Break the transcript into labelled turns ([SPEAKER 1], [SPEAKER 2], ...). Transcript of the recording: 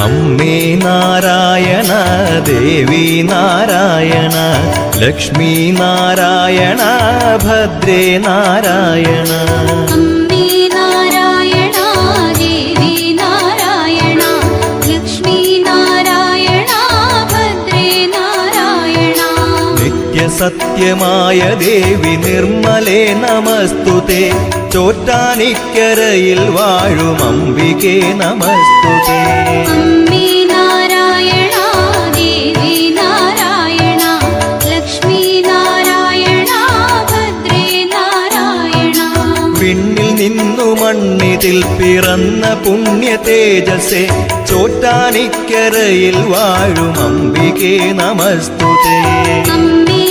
[SPEAKER 1] അമ്മേ നാരായണ ദേവി നാരായണ ലക്ഷ്മി നാരായണ ഭദ്രേ നാരായണ.
[SPEAKER 2] അമ്മേ നാരായണ ദേവി നാരായണ ലക്ഷ്മി നാരായണ ഭദ്രേ നാരായണ.
[SPEAKER 1] നിത്യസത്യമായ ദേവി നിർമ്മലേ നമസ്തുതേ. ചോറ്റാനിക്കരയിൽ വാഴും അംബികേ നമസ്തുതേ.
[SPEAKER 2] അമ്മേ നാരായണ ദേവി നാരായണ ലക്ഷ്മി നാരായണ ഭദ്രേ നാരായണ.
[SPEAKER 1] വിണ്ണിൽ നിന്നു മണ്ണിതിൽ പിറന്ന പുണ്യ തേജസ്സേ. ചോറ്റാനിക്കരയിൽ വാഴും അംബികേ നമസ്തുതേ.
[SPEAKER 2] അമ്മേ